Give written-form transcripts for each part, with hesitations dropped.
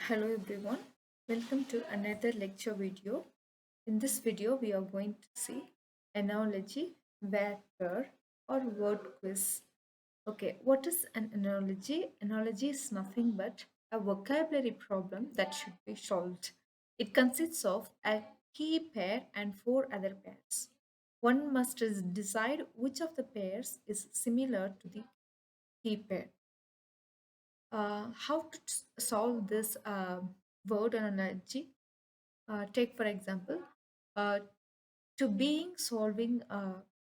Hello everyone, welcome to another lecture video. In this video, we are going to see analogy, word, or word quiz. Okay, what is an analogy? Analogy is nothing but a vocabulary problem that should be solved. It consists of a key pair and four other pairs. One must decide which of the pairs is similar to the key pair. How to solve this word analogy? Take for example, uh, to being solving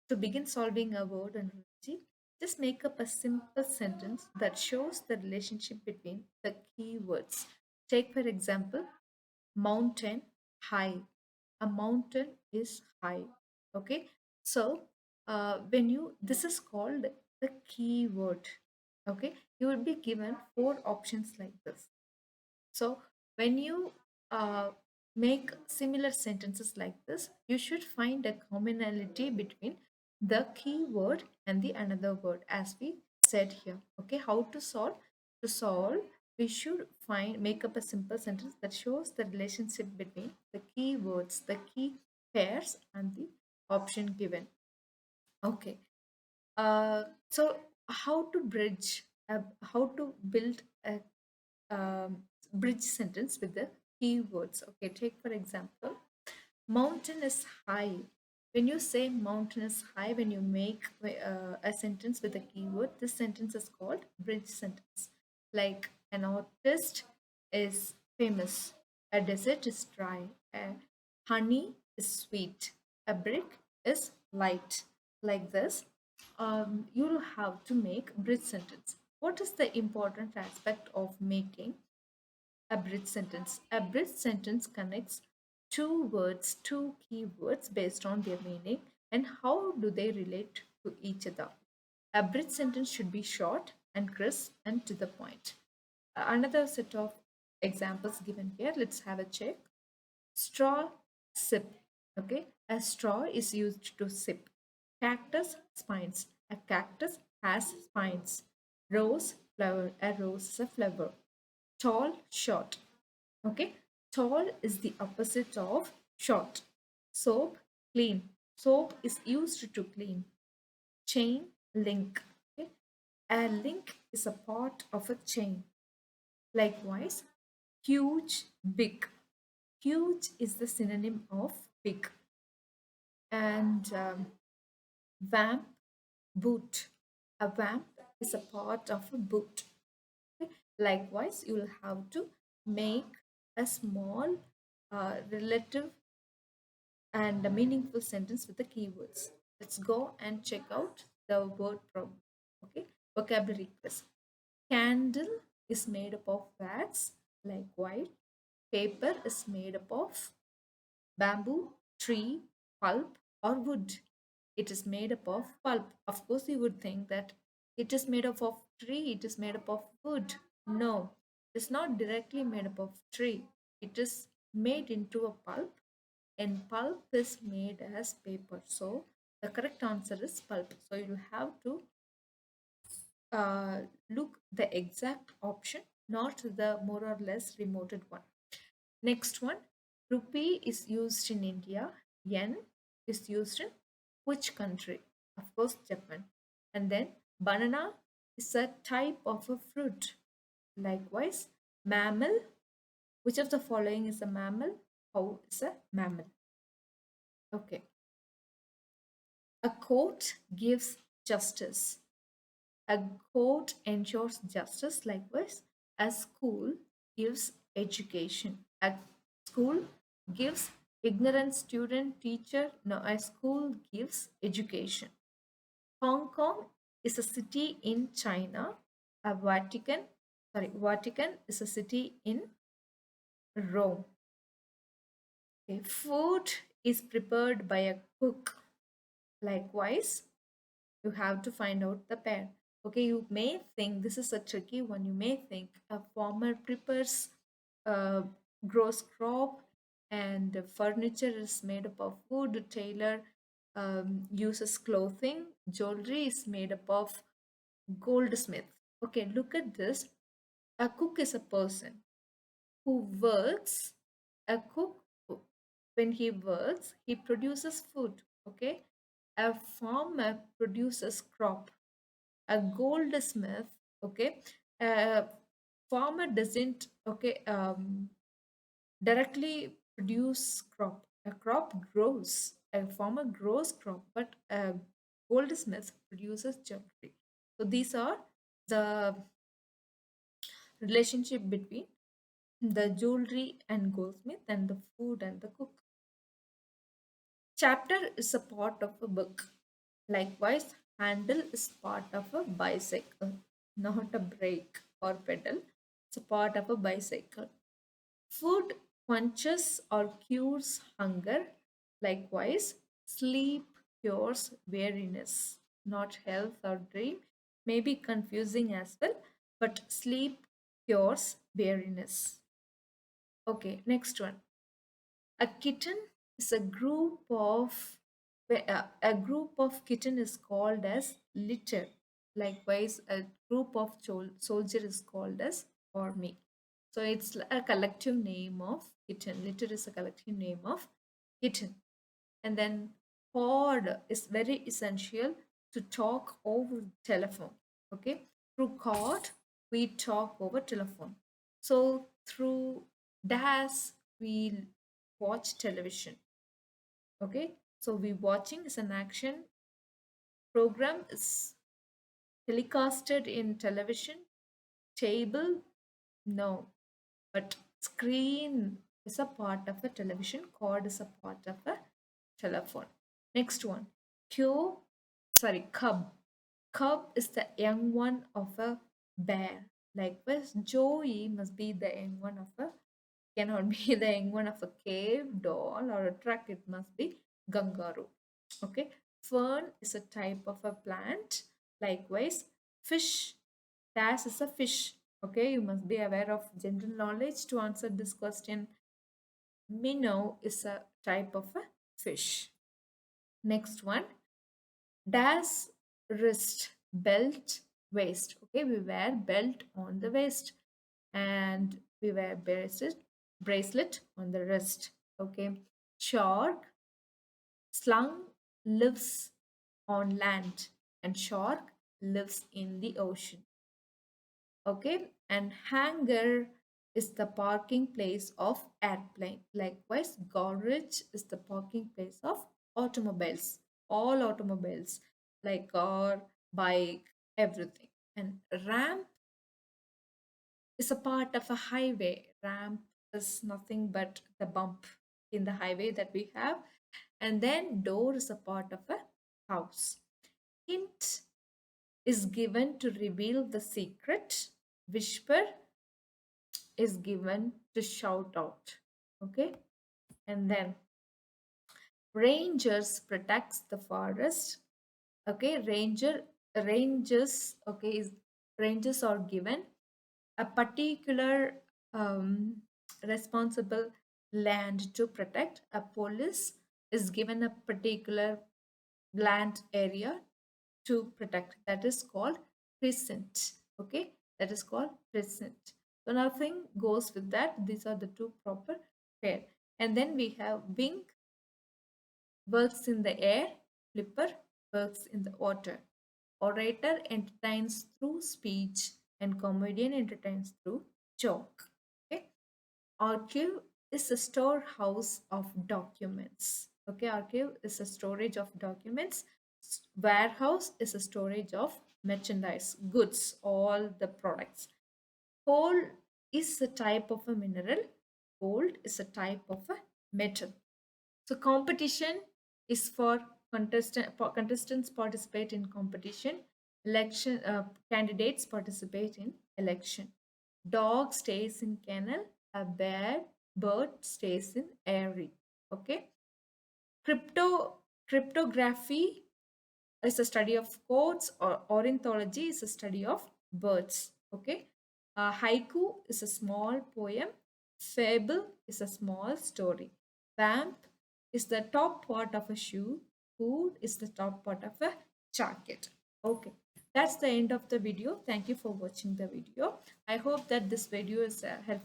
to begin solving a word analogy, just make up a simple sentence that shows the relationship between the key words. Take for example, mountain, high. A mountain is high. Okay, so when you this is called the keyword. Okay, you will be given four options like this. So when you uh, make similar sentences like this, you should find a commonality between the key word and the another word, as we said here. Okay, how to solve? To solve, we should find make up a simple sentence that shows the relationship between the key words, the key pairs, and the option given. Okay, so how to bridge, how to build a bridge sentence with the keywords. Okay, take for example, mountain is high. When you say mountain is high, when you make a sentence with a keyword, this sentence is called bridge sentence. Like an artist is famous, a desert is dry, a honey is sweet, a brick is light. Like this, you'll have to make bridge sentence. What is the important aspect of making a bridge sentence? A bridge sentence connects two words, two keywords based on their meaning and how do they relate to each other. A bridge sentence should be short and crisp and to the point. Another set of examples given here. Let's have a check. Straw, sip. Okay, a straw is used to sip. Cactus, spines. A cactus has spines. Rose, flower. A rose is a flower. Tall, short. Okay, tall is the opposite of short. Soap, clean. Soap is used to clean. Chain, link. Okay, a link is a part of a chain. Likewise, huge, big. Huge is the synonym of big. And vamp, boot. A vamp is a part of a boot. Okay? Likewise, you will have to make a small relative and a meaningful sentence with the keywords. Let's go and check out the word problem. Okay, vocabulary quiz. Candle is made up of wax, like white. Paper is made up of bamboo, tree, pulp, or wood. It is made up of pulp. Of course, you would think that it is made up of tree, it is made up of wood. No, it's not directly made up of tree. It is made into a pulp, and pulp is made as paper. So the correct answer is pulp. So you have to look the exact option, not the more or less remoted one. Next one, rupee is used in India. Yen is used in which country? Of course, Japan. And then banana is a type of a fruit. Likewise, mammal. Which of the following is a mammal? How is a mammal? Okay. A court gives justice. A court ensures justice. Likewise, a school gives education. A school gives ignorant student, teacher. No, a school gives education. Hong Kong is a city in China. A Vatican is a city in Rome. Okay. Food is prepared by a cook. Likewise, you have to find out the pair. Okay, you may think this is a tricky one. You may think a farmer prepares, uh, grows crop, and furniture is made up of wood. Tailor uses clothing. Jewelry is made up of goldsmith. Okay, look at this. A cook is a person. who works, a cook, when he works, he produces food. Okay, a farmer produces crop. A goldsmith, okay, a farmer doesn't, okay, directly produce crop. A crop grows. A farmer grows crop, but a goldsmith produces jewelry. So these are the relationship between the jewelry and goldsmith and the food and the cook. Chapter is a part of a book. Likewise, handle is part of a bicycle, not a brake or pedal. It's a part of a bicycle. Food quenches or cures hunger. Likewise, sleep cures weariness, not health or dream. May be confusing as well, but sleep cures weariness. Okay, next one. A kitten is a group of a group of kitten is called as litter. Likewise, a group of soldier is called as army. So it's a collective name of kitten. Litter is a collective name of kitten. And then cord is very essential to talk over telephone. Okay, through cord we talk over telephone. So through DAS we watch television. Okay, so we watching is an action. Program is telecasted in television. Table, no, but screen is a part of a television. Cord is a part of a telephone. Next one, Q, sorry, cub. Cub is the young one of a bear. Likewise, Joey must be the young one of a, cannot be the young one of a cave doll or a truck. It must be Gangaru. Okay, fern is a type of a plant. Likewise, fish, das is a fish. Okay, you must be aware of general knowledge to answer this question. Minnow is a type of a fish. Next one, das wrist, belt, waist. Okay, we wear belt on the waist and we wear bracelet on the wrist. Okay, shark, slung, lives on land and shark lives in the ocean. Okay, and hangar is the parking place of airplane. Likewise, garage is the parking place of automobiles. All automobiles like car, bike, everything. And ramp is a part of a highway. Ramp is nothing but the bump in the highway that we have. And then door is a part of a house. Hint is given to reveal the secret. Whisper is given to shout out. Okay, and then rangers protects the forest. Okay, rangers, okay, is rangers are given a particular responsible land to protect. A police is given a particular land area to protect. That is called precinct. Okay, that is called precinct. So nothing goes with that. These are the two proper pair. And then we have wing, works in the air. Flipper works in the water. Orator entertains through speech, and comedian entertains through joke. Okay, archive is a storehouse of documents. Okay, archive is a storage of documents. Warehouse is a storage of merchandise, goods, all the products. Coal is a type of a mineral. Gold is a type of a metal. So competition is for contestants participate in competition. Election candidates participate in election. Dog stays in kennel. A bird stays in airy. Okay. Cryptography is a study of codes, or ornithology is a study of birds. Okay. Haiku is a small poem. Fable is a small story. Vamp is the top part of a shoe. Food is the top part of a jacket. Okay, that's the end of the video. Thank you for watching the video. I hope that this video is helpful.